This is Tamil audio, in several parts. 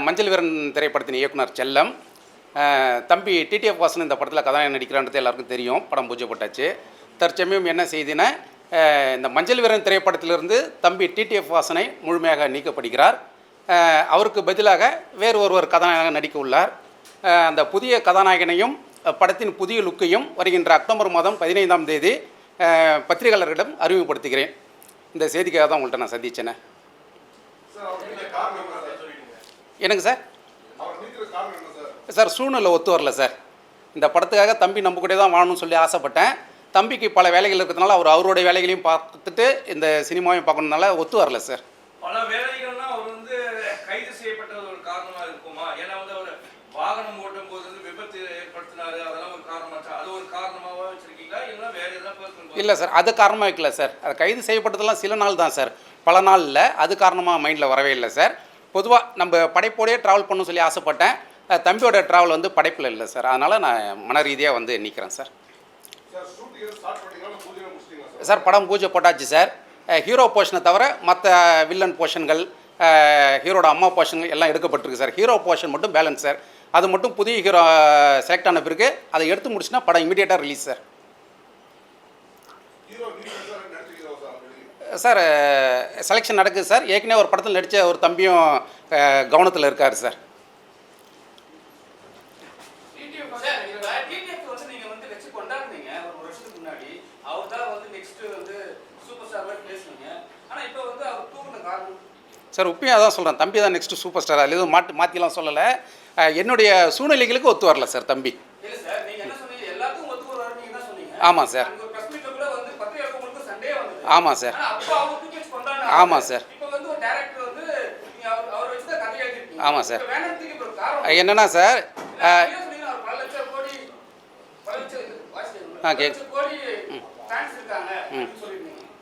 மஞ்சள் வீரன் திரைப்படத்தின் இயக்குனர் செல்லம். தம்பி டிடிஎஃப் வாசன் இந்த படத்தில் கதாநாயகன் நடிக்கிறான்றது எல்லாருக்கும் தெரியும். படம் பூஜை போட்டாச்சு. தற்சமயம் என்ன செய்தினா, இந்த மஞ்சள் வீரன் திரைப்படத்திலிருந்து தம்பி டிடிஎஃப் வாசனை முழுமையாக நீக்கப்படுகிறார். அவருக்கு பதிலாக வேறு ஒருவர் கதாநாயகன் நடிக்க உள்ளார். அந்த புதிய கதாநாயகனையும் படத்தின் புதிய லுக்கையும் வருகின்ற அக்டோபர் மாதம் 15ஆம் தேதி பத்திரிகையாளர்களிடம் அறிமுகப்படுத்துகிறேன். இந்த செய்திக்காக தான் உங்கள்கிட்ட நான் சந்திச்சேனே. எனக்கு சார் சூழ்நிலை ஒத்து வரல சார். இந்த படத்துக்காக தம்பி நம்ம கூட தான் வாழணும்னு சொல்லி ஆசைப்பட்டேன். தம்பிக்கு பல வேலைகள் இருக்கிறதுனால அவருடைய வேலைகளையும் பார்த்துட்டு இந்த சினிமாவையும் பார்க்கணுனால ஒத்து வரல சார். பல வேலைகள்னா அவர் கைது செய்யப்பட்ட ஒரு காரணமாக இருக்குமா? ஏன்னா அவர் வாகனம் ஓட்டும் போது விபத்து ஏற்படுத்தினாரு, அதெல்லாம் ஒரு காரணமாச்சா? அது ஒரு காரணமாக வச்சிருக்கீங்களா இல்லை வேற எதாவது? இல்லை சார், அது காரணமாக வைக்கல சார். அது கைது செய்யப்பட்டதெல்லாம் சில நாள் தான் சார், பல நாள் இல்லை. அது காரணமாக மைண்டில் வரவே இல்லை சார். பொதுவாக நம்ம படைப்போடையே ட்ராவல் பண்ணணும்னு சொல்லி ஆசைப்பட்டேன். தம்பியோட ட்ராவல் படைப்பில் இல்லை சார். அதனால் நான் மன ரீதியாக நிற்கிறேன் சார். சார் படம் பூஜை போட்டாச்சு சார். ஹீரோ போர்ஷனை தவிர மற்ற வில்லன் போர்ஷன்கள், ஹீரோட அம்மா போர்ஷன்கள் எல்லாம் எடுக்கப்பட்டிருக்கு சார். ஹீரோ போர்ஷன் மட்டும் பேலன்ஸ் சார். அது மட்டும் புதிய ஹீரோ செலக்ட் ஆன பிறகு அதை எடுத்து முடிச்சுன்னா படம் இமீடியட்டாக ரிலீஸ் சார். சார் செலெக்ஷன் நடக்குது சார். ஏற்கனவே ஒரு படத்தில் நடித்த ஒரு தம்பியும் கவனத்தில் இருக்கார் சார். சார் உப்பையும் அதான் சொல்கிறேன், தம்பி தான் நெக்ஸ்ட்டு சூப்பர் ஸ்டார். அது எதுவும் மாற்றிலாம் சொல்லலை. என்னுடைய சூழ்நிலைகளுக்கு ஒத்து வரல சார் தம்பி. ஆமாம் சார், ஆமாம் சார், ஆமாம் சார், ஆமாம் சார். என்னன்னா சார்,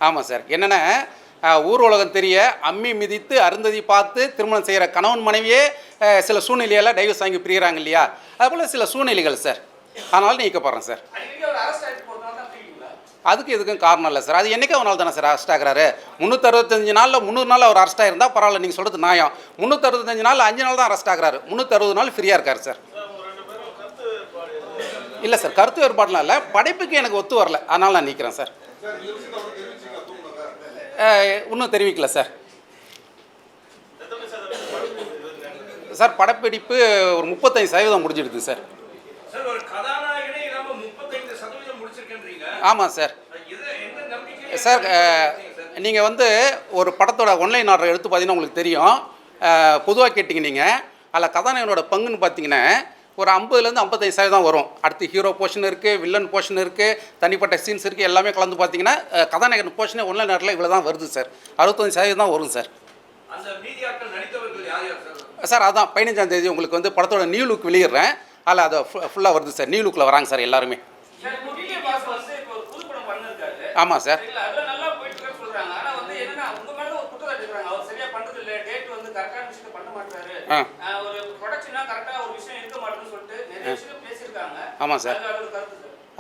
ஆமாம் சார், என்னென்னா ஊர் உலகம் தெரிய அம்மி மிதித்து அருந்ததி பார்த்து திருமணம் செய்கிற கணவன் மனைவியே சில சூழ்நிலையெல்லாம் டைவர்ஸ் வாங்கி பிரிகிறாங்க இல்லையா? அதுபோல் சில சூழ்நிலைகள் சார். அதனால நீக்கப்படுறேன் சார். அதுக்கு எதுக்கும் காரணம் இல்லை சார். அது என்றைக்கு அவனால் தானே சார் அரெஸ்ட் ஆகிறாரு. 365 நாளில் 300 நாள் அவர் அரெஸ்ட் ஆகிருந்தால் பரவாயில்ல, நீங்கள் சொல்கிறது நியாயம். 365 நாள் 5 நாள் தான் அரெஸ்ட் ஆகிறாரு. 360 நாள் ஃப்ரீயாக இருக்கார் சார். இல்லை சார், கருத்து வேறுபாடுலாம் இல்லை, படைப்புக்கு எனக்கு ஒத்து வரல, அதனால் நான் நிற்கிறேன் சார். இன்னும் தெரிவிக்கல சார். சார் படப்பிடிப்பு ஒரு 35% முடிஞ்சிடுது சார். ஆமாம் சார். சார் நீங்கள் ஒரு படத்தோட ஒன்லைன் ஆர்டர் எடுத்து பார்த்தீங்கன்னா உங்களுக்கு தெரியும். பொதுவாக கேட்டிங்க நீங்கள், அதில் கதாநாயகனோட பங்குன்னு பார்த்தீங்கன்னா ஒரு 50% 55% வரும். அடுத்து ஹீரோ போர்ஷன் இருக்குது, வில்லன் போர்ஷன் இருக்குது, தனிப்பட்ட சீன்ஸ் இருக்குது, எல்லாமே கலந்து பார்த்தீங்கன்னா கதாநாயகன் போர்ஷனே ஒன்லைன் ஆர்டரில் இவ்வளோ தான் வருது சார். 65% தான் வரும் சார். சார் அதான் 15ஆம் தேதி உங்களுக்கு படத்தோட நியூ லுக் வெளியிடுறேன். அதில் அதை ஃபுல்லாக வருது சார். நியூ லுக்கில் வராங்க சார் எல்லாருமே. ஆமாம் சார். ஆமாம் சார்.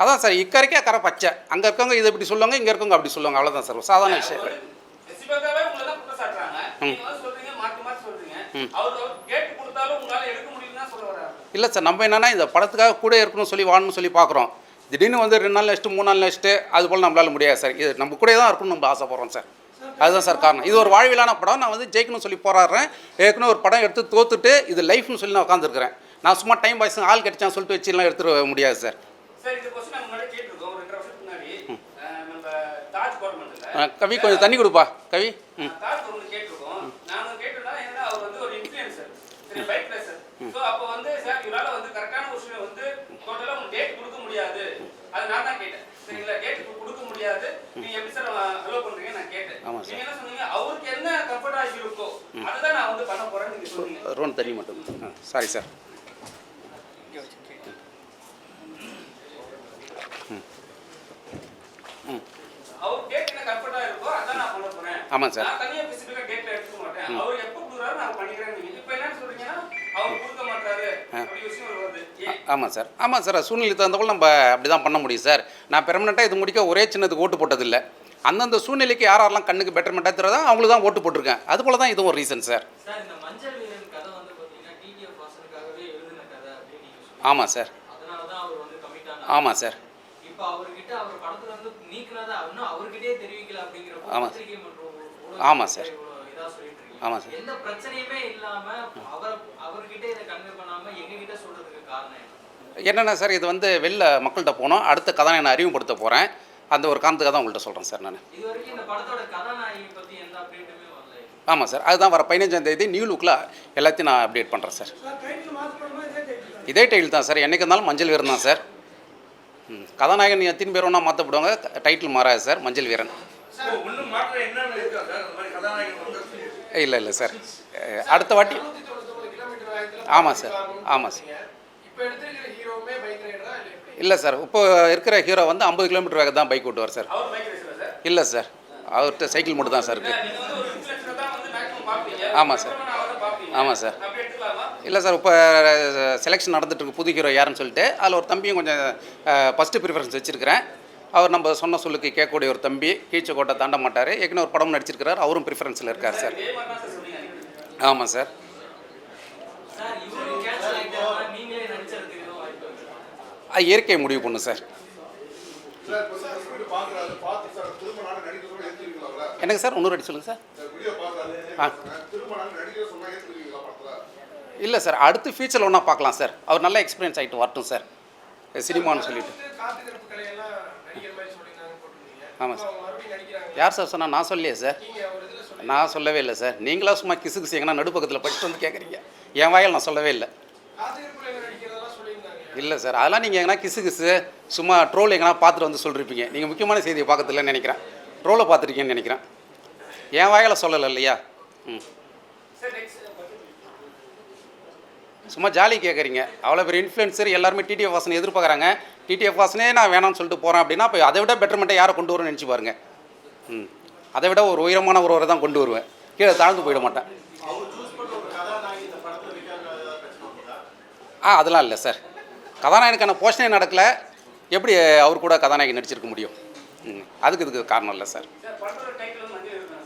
அதான் சார், இக்கரைக்கே கரை பச்சை. அங்கே இருக்கவங்க இதை இப்படி சொல்லுவாங்க, இங்கே இருக்கவங்க அப்படி சொல்லுவாங்க. அவ்வளோதான் சார், சாதாரண விஷயம். இல்லை சார், நம்ம என்னென்னா இந்த படத்துக்காக கூட இருக்கணும்னு சொல்லி வாழணும்னு சொல்லி பார்க்குறோம். திடீர்னு 2 நாள் நெக்ஸ்ட்டு 3 நாள் நெக்ஸ்ட்டு அது போல் நம்மளால முடியாது சார். இது நம்ம கூட தான் இருக்கணும்னு நம்ம ஆசைப்படுறோம் சார். அதுதான் சார் காரணம். இது ஒரு வாழ்விலான படம். நான் ஜெயிக்கணும்னு சொல்லி போராடுறேன். ஏற்கனவே ஒரு படம் எடுத்து தோத்துட்டு இது லைஃப்னு சொல்லி நான் உட்காந்துருக்கிறேன். நான் சும்மா டைம் பாய்ஸ் ஆள் கிடைச்சான்னு சொல்லிட்டு வச்சுலாம் எடுத்துட முடியாது சார். கவி கொஞ்சம் தண்ணி கொடுப்பா கவி. ரோன் தண்ணி மட்டும். Sorry sir. ஆமாம் சார். ஆமாம் சார், ஆமாம் சார். சூழ்நிலை தகுந்தபோல் நம்ம அப்படி தான் பண்ண முடியும் சார். நான் பெர்மனெண்ட்டாக இது முடிக்க ஒரே சின்னதுக்கு ஓட்டு போட்டதில்லை. அந்தந்த சூழ்நிலைக்கு யாரெல்லாம் கண்ணுக்கு பெட்டர்மெண்ட்டாக தெரியாதோ அவங்களுக்கு தான் ஓட்டு போட்டிருக்கேன். அது போல தான் இதுவும் ஒரு ரீசன் சார். ஆமாம் சார். அதனால தான் அவர் வந்து கமிட் ஆனார். ஆமாம் சார். இப்போ அவர்கிட்ட அவர் படத்துல இருந்து நீக்கினதா இன்னும் அவர்கிட்டயே தெரிவிக்கல அப்படிங்கிறப்போ ஆமாம். பத்திரிகை மற்றும் ஆமாம் சார். இதா சொல்லிட்டு இருக்கீங்க. ஆமாம் சார். எந்த பிரச்சனையுமே இல்லாம அவர்கிட்ட இதை கன்வே பண்ணாம எங்ககிட்ட சொல்றதுக்கு காரணம் என்ன? என்னென்ன சார், இது வந்து வெளில மக்கள்கிட்ட போனோம், அடுத்த கதாநாயகனை அறிமுகப்படுத்த போகிறேன், அந்த ஒரு காரணத்துக்காக தான் உங்கள்கிட்ட சொல்கிறேன் சார் நான். இது வரைக்கும் இந்த படத்தோட கதாநாயகி பத்தி எந்த அப்டேட்டுமே வரல. ஆமாம் சார், அதுதான் வர 15ஆம் தேதி நியூ லுக்கில் எல்லாத்தையும் நான் அப்டேட் பண்ணுறேன் சார். இதே டைட்டில் தான் சார், என்றைக்கு இருந்தாலும் மஞ்சள் வீரன் தான் சார். கதாநாயகன் எத்தனை பேர் ஒன்றா மாற்றப்படுவாங்க, டைட்டில் மாறாது சார், மஞ்சள் வீரன். இன்னும் மாற்றம் என்னன்னு இருக்கா சார் அந்த மாதிரி கதாநாயகன் வந்து? இல்லை சார், அடுத்த வாட்டி. ஆமாம் சார். ஆமாம் சார். இல்லை சார், இப்போ இருக்கிற ஹீரோ வந்து 50 கிலோமீட்டர் வேகம் தான் பைக் ஓட்டுவார் சார். அவர் பைக் ரேசரா சார்? இல்லை சார், அவர்கிட்ட சைக்கிள் மட்டும் தான் சார் இருக்குது. நீங்க வந்து ஒரு இன்ஃப்ளூயன்சரை தான் வந்து மேக்ஸிமம் பார்ப்பீங்க. ஆமாம் சார். அவரை பார்ப்பீங்க. ஆமாம் சார். அப்படி எடுத்துக்கலாமா? இல்லை சார், இப்போ செலெக்ஷன் நடந்துட்டுருக்கு புது ஹீரோ யாருன்னு சொல்லிட்டு, அதில் ஒரு தம்பியும் கொஞ்சம் ஃபஸ்ட்டு ப்ரிஃபரன்ஸ் வச்சுருக்கிறேன். அவர் நம்ம சொன்ன சொல்லுக்கு கேட்கக்கூடிய ஒரு தம்பி, கீச்சக்கோட்டை தாண்ட மாட்டார், ஏற்கனவே ஒரு படம் நடிச்சிருக்கிறார், அவரும் ப்ரிஃபரன்ஸில் இருக்கார் சார். இதே மாதிரி தான் சார் சொன்னீங்க. ஆமாம் சார். சார் இவரு கேன்சல் ஆயிட்டாருன்னா நீங்களே நடிச்சதுக்கு எதுவும் வாய்ப்பு இருக்கா? இயற்கை முடிவு பண்ணும் சார். எனக்கு சார் இன்னொரு அடி சொல்லுங்கள் சார். ஆ இல்லை சார், அடுத்து ஃபியூச்சரில் ஒன்றா பார்க்கலாம் சார். அவர் நல்ல எக்ஸ்பீரியன்ஸ் ஆகிட்டு வரட்டும் சார் சினிமான்னு சொல்லிட்டு. ஆமாம் சார். யார் சார் சொன்னால்? நான் சொல்லலையே சார், நான் சொல்லவே இல்லை சார். நீங்களா சும்மா கிசு கிசு எங்கன்னா நடுப்பக்கத்தில் படிச்சுட்டு வந்து கேட்குறீங்க, என் வாயால் நான் சொல்லவே இல்லை. இல்லை சார், அதெல்லாம் நீங்கள் எங்கன்னா கிசு கிசு சும்மா ட்ரோல் எங்கன்னா பார்த்துட்டு வந்து சொல்லிருப்பீங்க. நீங்கள் முக்கியமான செய்தியை பார்க்கறதில்லன்னு நினைக்கிறேன், ட்ரோலை பார்த்துருக்கீங்கன்னு நினைக்கிறேன். என் வாயால் சொல்லலை இல்லையா? சும்மா ஜாலி கேட்குறீங்க. அவ்வளோ பெரிய இன்ஃப்ளூயன்சர் எல்லாருமே டிடிஎஃப் வாசனை எதிர்பார்க்குறாங்க. டிடிஎஃப் வாசனே நான் வேணாம்னு சொல்லிட்டு போகிறேன் அப்படின்னா, இப்போ அதை விட பெட்டர்மெண்ட்டை யாரை கொண்டு வரும்னு நினச்சி பாருங்கள். அதை விட ஒரு உயரமான ஒருவரை தான் கொண்டு வருவேன், கீழே தாழ்ந்து போயிட மாட்டேன். அதெல்லாம் இல்லை சார், கதாநாயகனுக்கான போஷனே நடக்கலை, எப்படி அவர் கூட கதாநாயகன் நடிச்சிருக்க முடியும்? அதுக்கு இதுக்கு காரணம் இல்லை சார்.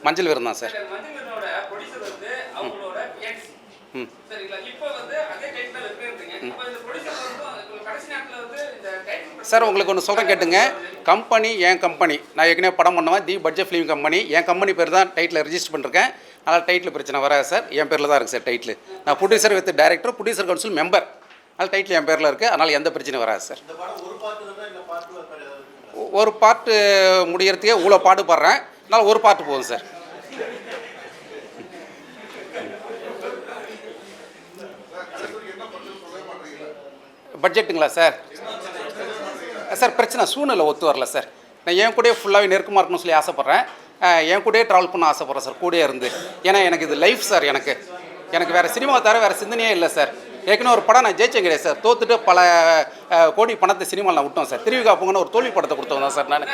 மஞ்சள் வீரன் தான் சார். சார் உங்களுக்கு ஒன்று சொல்கிறேன் கேட்டுங்க. கம்பெனி என் கம்பெனி, நான் ஏற்கனவே படம் பண்ணுவேன், தி பட்ஜெட் ஃபிலிம் கம்பெனி. என் கம்பெனி பேர் தான் டைட்டில் ரெஜிஸ்டர் பண்ணிருக்கேன். அதனால் டைட்டில் பிரச்சனை வராது சார், என் பேரில் தான் இருக்குது சார் டைட்டில். நான் producer with director, producer council member, அதனால் டைட்டில் என் பேரில் இருக்குது. அதனால் எந்த பிரச்சனையும் வராது சார். ஒரு பார்ட்டு முடிகிறதுக்கே இவ்வளோ பாடுபடுறேன், அதனால் ஒரு பார்ட்டு போதும் சார். பட்ஜெட்டுங்களா சார்? சார் பிரச்சனை சூழ்நிலை ஒத்து வரல சார். நான் என் கூடயே ஃபுல்லாகவே நெருக்கமாக இருக்கணும்னு சொல்லி ஆசைப்பட்றேன். என் கூடயே ட்ராவல் பண்ண ஆசைப்பட்றேன் சார், கூடயே இருந்து. ஏன்னா எனக்கு இது லைஃப் சார். எனக்கு வேறு சினிமா தவிர வேறு சிந்தனையே இல்லை சார். ஏற்கனவே ஒரு படம் நான் ஜெயிச்சேன் கிடையாது சார், தோத்துட்டு பல கோடி பணத்தை சினிமாவில் நான் விட்டோம் சார். திருவிகா போங்கன்னு ஒரு தோல்வி படத்தை கொடுத்தவங்க தான் சார் நான்.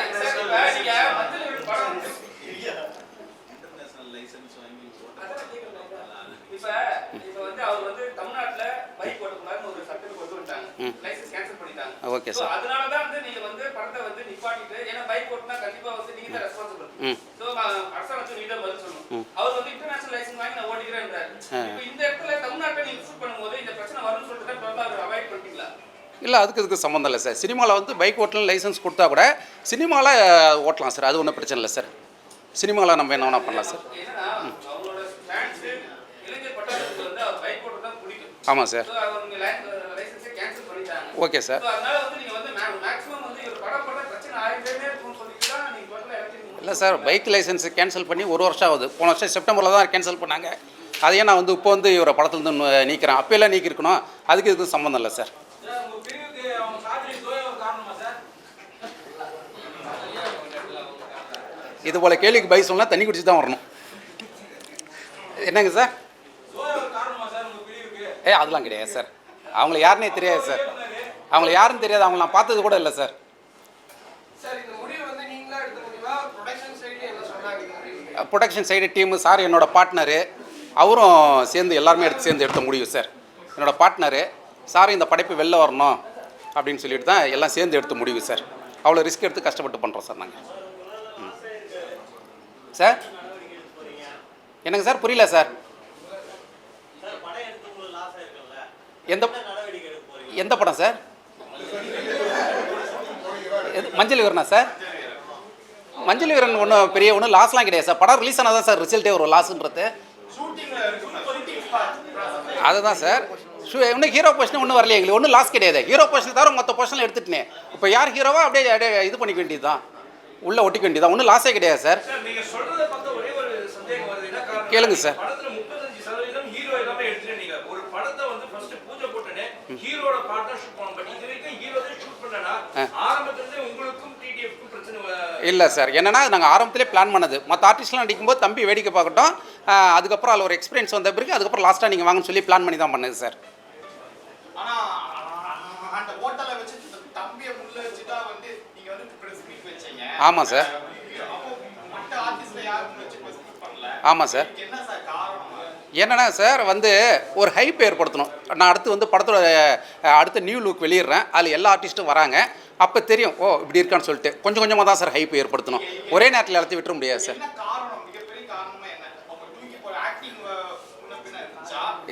Okay sir. இல்லை அதுக்கு இதுக்கு சம்மந்தம் இல்லை சார். சினிமாவில் வந்து பைக் ஓட்டலாம் லைசன்ஸ் கொடுத்தா கூட சினிமாவில் ஓட்டலாம் சார், அது ஒன்றும் பிரச்சனை இல்லை சார். சினிமாவில் நம்ம என்ன வேணா பண்ணலாம் சார். ஆமாம் சார். Okay sir. இல்லை சார், பைக் லைசன்ஸு கேன்சல் பண்ணி 1 வருஷம் ஆகுது. போன வருஷம் செப்டம்பரில் தான் கேன்சல் பண்ணாங்க. அதையே நான் வந்து இப்போ வந்து இவரை படத்துலேருந்து நீக்கிறேன். அப்போல்லாம் நீக்கிருக்கணும், அதுக்கு இதுக்கும் சம்மந்தம் இல்லை சார். இது போல் கேள்விக்கு பை சொல்லலாம், தண்ணி குடிச்சு தான் வரணும். என்னங்க சார்? அதெல்லாம் கிடையாது சார். அவங்கள யாருன்னே தெரியாது சார். அவங்கள யாருன்னு தெரியாது, அவங்கள நான் பார்த்தது கூட இல்லை sir. Production side team sir, என்னோடய பார்ட்னரு, அவரும் சேர்ந்து எல்லாருமே சேர்ந்து எடுத்த முடிவு சார். என்னோடய பார்ட்னரு சார் இந்த படைப்பு வெளில வரணும் அப்படின்னு சொல்லிட்டு தான் எல்லாம் சேர்ந்து எடுத்த முடிவு சார். அவ்வளோ ரிஸ்க் எடுத்து கஷ்டப்பட்டு பண்ணுறோம் சார் நாங்கள். சார் என்னங்க சார்? புரியல சார். எந்த எந்த படம் சார்? மஞ்சள் வீரனா சார்? மஞ்சள் வீரன் ஒன்றும் பெரிய ஒன்றும் லாஸ்லாம் கிடையாது சார். படம் ரிலீஸ் ஆனால் தான் சார் ரிசல்ட்டே வரும் லாஸ்ன்றது. அதுதான் சார். இன்னும் ஹீரோ போர்ஷன் ஒன்றும் வரலையே எங்களுக்கு. ஒன்றும் லாஸ் கிடையாது. ஹீரோ போர்ஷன் தவிர மொத்த போர்ஷனில் எடுத்துட்டேன். இப்போ யார் ஹீரோவோ அப்படியே இது பண்ணிக்க வேண்டியது தான், உள்ளே ஒட்டிக்க வேண்டியது தான். ஒன்றும் லாஸே கிடையாது சார். கேளுங்க சார். இல்லை சார், என்னன்னா நாங்கள் ஆரம்பத்திலே பிளான் பண்ணது. மற்ற ஆர்டிஸ்ட்லாம் நடிக்கும்போது தம்பி வேடிக்கை பார்க்கட்டும், அதுக்கப்புறம் அதில் ஒரு எக்ஸ்பீரியன்ஸ் வந்த பிறகு அதுக்கப்புறம் லாஸ்ட்டாக நீங்கள் வாங்கன்னு சொல்லி பிளான் பண்ணி தான் பண்ணது சார். ஆமாம் சார். ஆமாம் சார். என்னன்னா சார் வந்து ஒரு ஹைப் ஏற்படுத்தணும். நான் அடுத்து வந்து படத்தோட அடுத்த நியூ லுக் வெளியிடுறேன், அதில் எல்லா ஆர்டிஸ்ட்டும் வராங்க, அப்போ தெரியும் ஓ இப்படி இருக்கான்னு சொல்லிட்டு கொஞ்சம் கொஞ்சமாக தான் சார் ஹைப் ஏற்படுத்தணும். ஒரே நேரத்தில் எல்லாத்தையும் விட்டுற முடியாது சார்.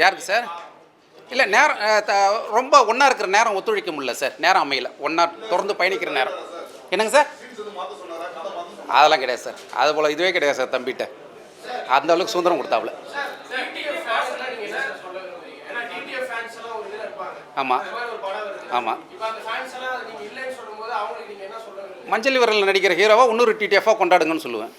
யாருக்கு சார்? இல்லை நேரம் ரொம்ப ஒன்றா இருக்கிற நேரம் ஒத்துழைக்க முடியல சார். நேரம் அமையல, ஒன்றா தொடர்ந்து பயணிக்கிற நேரம். என்னங்க சார்? அதெல்லாம் கிடையாது சார். அது போல் இதுவே கிடையாது சார். தம்பிகிட்ட அந்த அளவுக்கு சுதந்திரம் கொடுத்தாப்புல. ஆமாம் ஆமாம். மஞ்சள் வீரரில் நடிக்கிற ஹீரோவா இன்னொரு டிடிஎஃபாக கொண்டாடுங்கன்னு சொல்லுவேன்.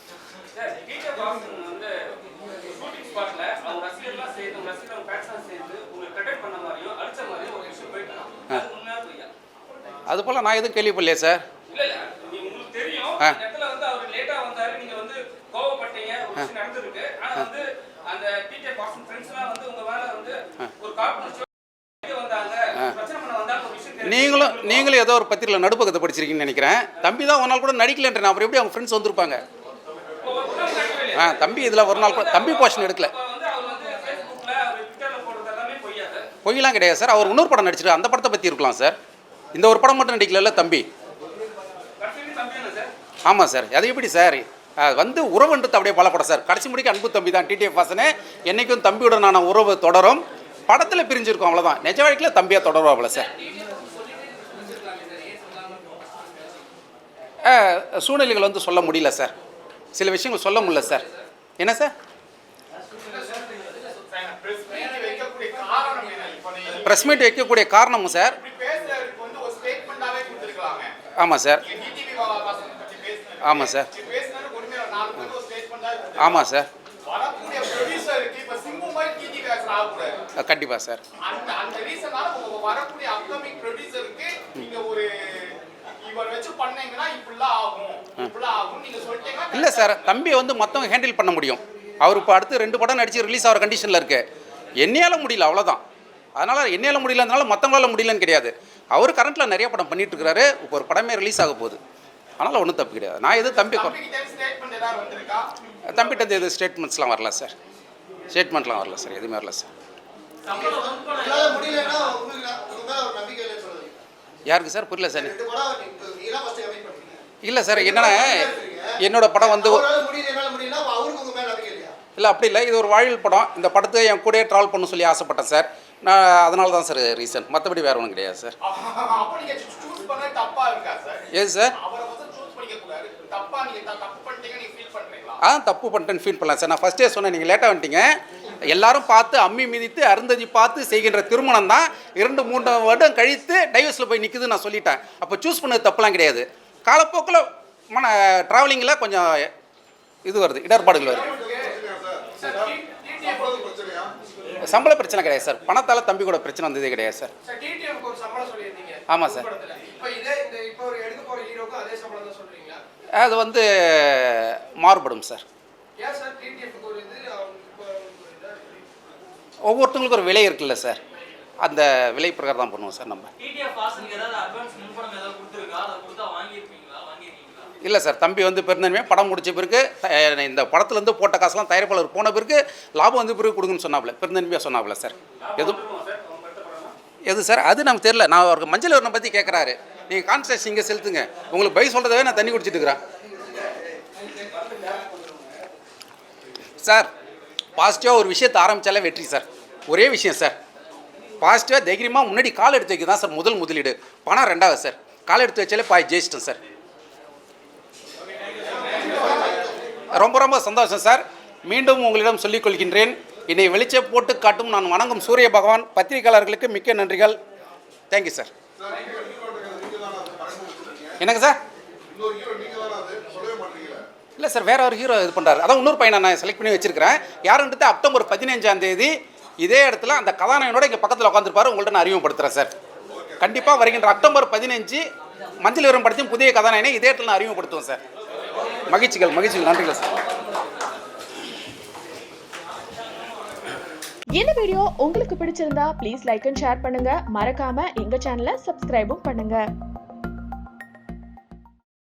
அது போல் நான் எதுவும் கேள்விப்படலையே சார். நீங்களும் ஏதோ ஒரு பத்திரிகையில் நடுப்பக்கத்தை படிச்சிருக்கீங்கன்னு நினைக்கிறேன். தம்பி தான் ஒரு நாள் கூட நடிக்கலன்ற, அப்புறம் எப்படி அவங்க ஃப்ரெண்ட்ஸ் வந்திருப்பாங்க? தம்பி இதில் ஒரு நாள் கூட தம்பி போர்ஷன் எடுக்கல. பொய்யெல்லாம் கிடையாது சார். அவர் இன்னொரு படம் நடிச்சிருக்கு, அந்த படத்தை பற்றி இருக்கலாம் சார். இந்த ஒரு படம் மட்டும் நடிக்கல தம்பி. ஆமாம் சார். அது எப்படி சார் வந்து உறவுன்றது அப்படியே பலப்படும் சார். கடைசி முடிக்க அன்பு தம்பி தான் டிடிஎஃப் வாசனே. என்றைக்கும் தம்பியுடனான உறவு தொடரும். படத்தில் பிரிஞ்சிருக்கும் அவ்வளோதான். நிஜ வாழ்க்கையில் தம்பியாக தொடருவாப்ல சார். சூழ்நிலைகள் வந்து சொல்ல முடியல சார். சில விஷயங்கள் சொல்ல முடியல சார். என்ன சார்? ப்ரெஸ் மீட் வைக்கக்கூடிய காரணமும் சார். ஆமாம் சார். ஆமாம் சார். ஆமாம் சார். கண்டிப்பாக சார். இல்லை சார், தம்பியை வந்து மொத்தம் ஹேண்டில் பண்ண முடியும். அவர் இப்போ அடுத்து 2 படம் நடித்து ரிலீஸ் ஆகிற கண்டிஷனில் இருக்குது. என்னையால் முடியல, அவ்வளோதான். அதனால் என்னையால் முடியலன்றனால மற்றவங்களால முடியலன்னு கிடையாது. அவர் கரண்ட்டில் நிறைய படம் பண்ணிட்டு இருக்காரு. இப்போ ஒரு படமே ரிலீஸ் ஆக போகுது. அதனால் ஒன்றும் தப்பு கிடையாது. நான் எதுவும் தம்பிகிட்ட எது ஸ்டேட்மெண்ட்ஸ்லாம் வரல சார். ஸ்டேட்மெண்ட்லாம் வரல சார். எதுவுமே வரல சார். யாருக்கு சார்? புரியல சார். இல்லை சார், என்னன்னா என்னோட படம் வந்து இல்லை அப்படி இல்லை. இது ஒரு வாழ்வில் படம். இந்த படத்தை என் கூடயே ட்ராவல் பண்ண சொல்லி ஆசைப்பட்டேன் சார். நான் அதனால தான் சார் ரீசன். மற்றபடி வேறு ஒன்றும் கிடையாது சார். ஏது சார்? தப்பு பண்ணிட்டேன்னு ஃபீல் பண்ணலாம் சார். நான் ஃபஸ்ட்டே சொன்னேன், நீங்கள் லேட்டாக வந்துட்டீங்க. எல்லாரும் பார்த்து அம்மி மிதித்து அருந்ததி பார்த்து செய்கின்ற திருமணம் தான் 2-3 வருடம் கழித்து டைவர்ஸில் போய் நிற்குது நான் சொல்லிட்டேன். அப்போ சூஸ் பண்ணது தப்புலாம் கிடையாது. காலப்போக்கில் ட்ராவலிங்கில் கொஞ்சம் இது வருது, இடர்பாடுகள் வருது. சம்பள பிரச்சனை கிடையாது சார். பணத்தால் தம்பி கூட பிரச்சனை வந்ததே கிடையாது சார். ஆமாம் சார். அது வந்து மாறுபடும் சார். ஒவ்வொருத்தவங்களுக்கும் ஒரு விலை இருக்குல்ல சார். அந்த விலை பிரகாரம் தான் பண்ணுவோம் சார் நம்ம. இல்லை சார், தம்பி வந்து பெருந்தன்மையாக படம் முடித்த பிறகு இந்த படத்துலேருந்து போட்ட காசுலாம் தயாரிப்பாளர் போன பிறகு லாபம் வந்து பிறகு கொடுங்கன்னு சொன்னாப்புல, பெருந்தன்மையாக சொன்னாப்புல சார். எது சார்? அது நமக்கு தெரியல. நான் அவருக்கு மஞ்சள் வீரனை பற்றி கேட்குறாரு. நீங்கள் கான்சன்ட்ரேஷன் இங்கே செலுத்துங்க. உங்களுக்கு பை சொல்கிறதவே நான் தண்ணி குடிச்சிட்டு இருக்கிறேன் சார். பாசிட்டிவாக ஒரு விஷயத்தை ஆரம்பித்தாலே வெற்றி சார். ஒரே விஷயம் சார், பாசிட்டிவாக தைரியமாக முன்னாடி கால் எடுத்து வைக்க தான் சார் முதலீடு. பணம் 2வது சார். கால் எடுத்து வச்சாலே ஜெயிச்சிட்டேன் சார். ரொம்ப ரொம்ப சந்தோஷம் சார். மீண்டும் உங்களிடம் சொல்லிக் கொள்கின்றேன், என்னை வெளிச்ச போட்டு காட்டும் நான் வணங்கும் சூரிய பகவான். பத்திரிகையாளர்களுக்கு மிக்க நன்றிகள். Thank you sir. என்னங்க சார்? இல்லை சார், வேற ஒரு ஹீரோ இது பண்ணுறாரு. அதான் இன்னொரு பையனை நான் செலக்ட் பண்ணி வச்சிருக்கிறேன். யாருன்றது அக்டோபர் 15ஆம் தேதி இதே இடத்துல அந்த கதாநாயகனோட இங்கே பக்கத்தில் உட்காந்துருப்பாரு. உங்கள்கிட்ட நான் அறிமுகப்படுத்துகிறேன் சார். கண்டிப்பாக வருகின்ற அக்டோபர் 15 மஞ்சள் விவரம் படத்தின் புதிய கதாநாயகனை இதே இடத்துல நான் அறிமுகப்படுத்துவேன் சார். மகிழ்ச்சிகள். நன்றிகள் சார். இந்த வீடியோ உங்களுக்கு பிடிச்சிருந்தா ப்ளீஸ் லைக் அண்ட் ஷேர் பண்ணுங்க. மறக்காம எங்க சேனலை சப்ஸ்கிரைபும் பண்ணுங்க.